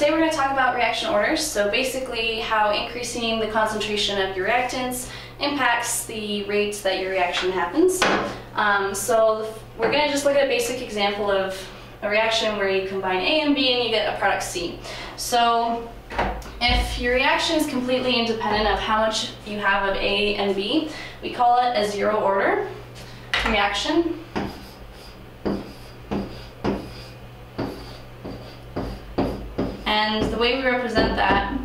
today we're going to talk about reaction orders, so basically how increasing the concentration of your reactants impacts the rates that your reaction happens. So we're going to just look at a basic example of a reaction where you combine A and B and you get a product C. So if your reaction is completely independent of how much you have of A and B, we call it a zero order reaction. And the way we represent that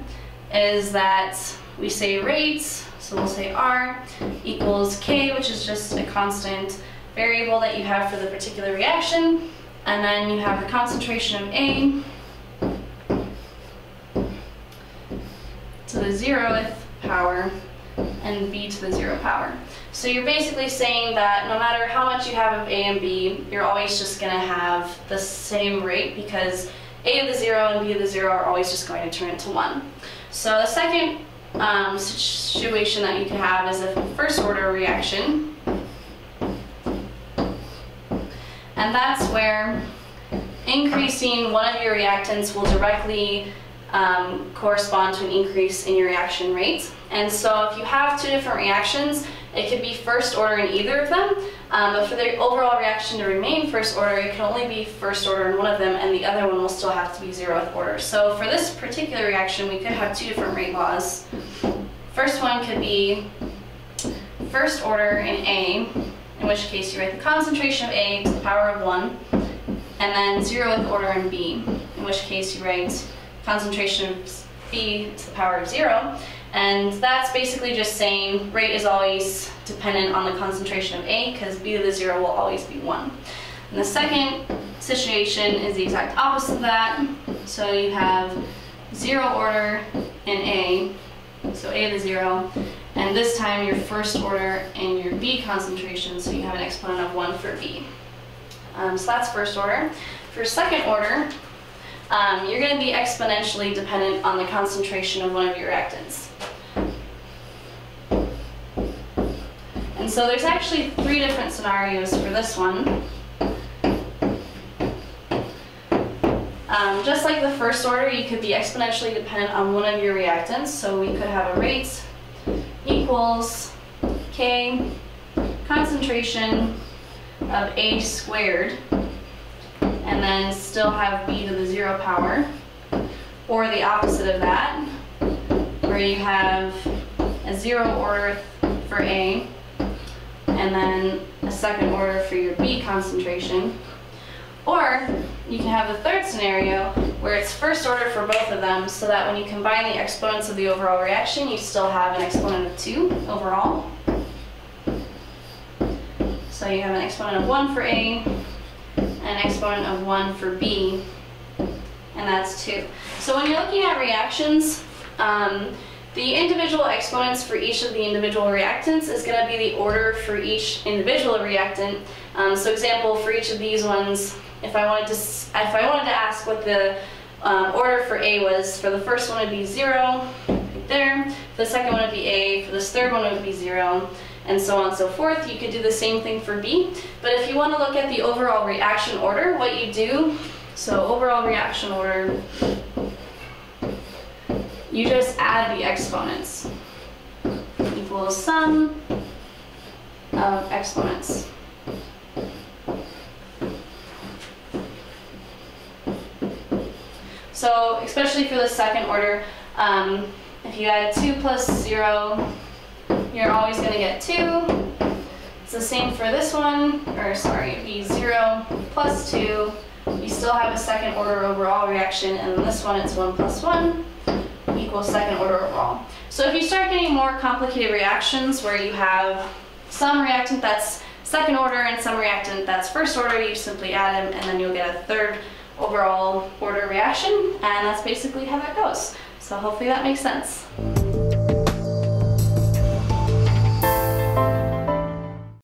is that we say rates, so we'll say R equals K, which is just a constant variable that you have for the particular reaction, and then you have the concentration of A to the 0th power and B to the 0 power. So you're basically saying that no matter how much you have of A and B, you're always just going to have the same rate because A to the 0 and B to the 0 are always just going to turn into 1. So the second situation that you can have is a first order reaction. And that's where increasing one of your reactants will directly correspond to an increase in your reaction rate. And so if you have two different reactions, it could be first order in either of them, but for the overall reaction to remain first order, it can only be first order in one of them, and the other one will still have to be 0th order. So for this particular reaction, we could have two different rate laws. First one could be first order in A, in which case you write the concentration of A to the power of 1, and then 0th order in B, in which case you write concentration of B to the power of 0. And that's basically just saying rate is always dependent on the concentration of A because B to the 0 will always be 1. And the second situation is the exact opposite of that. So you have 0 order in A, so A to the 0, and this time your first order in your B concentration, so you have an exponent of 1 for B. So that's first order. For second order, you're going to be exponentially dependent on the concentration of one of your reactants. And so there's actually three different scenarios for this one. Just like the first order, you could be exponentially dependent on one of your reactants. So we could have a rate equals K concentration of A squared, and then still have B to the 0 power, or the opposite of that, where you have a 0 order for A, and then a second order for your B concentration. Or you can have the third scenario where it's first order for both of them, so that when you combine the exponents of the overall reaction, you still have an exponent of 2 overall. So you have an exponent of 1 for A, an exponent of 1 for B, and that's 2. So when you're looking at reactions, the individual exponents for each of the individual reactants is going to be the order for each individual reactant. So example, for each of these ones, if I wanted to ask what the order for A was, for the first one it would be 0, right there, for the second one it would be A, for this third one it would be 0, and so on and so forth. You could do the same thing for B, but if you want to look at the overall reaction order, what you do, so overall reaction order, you just add the exponents, equals sum of exponents. So especially for the second order, if you add 2 plus 0, you're always going to get 2. It's the same for this one, or sorry, it'd be 0 plus 2. You still have a second order overall reaction, and in this one it's 1 plus 1 equals second order overall. So if you start getting more complicated reactions where you have some reactant that's second order and some reactant that's first order, you simply add them and then you'll get a third overall order reaction, and that's basically how that goes. So hopefully that makes sense.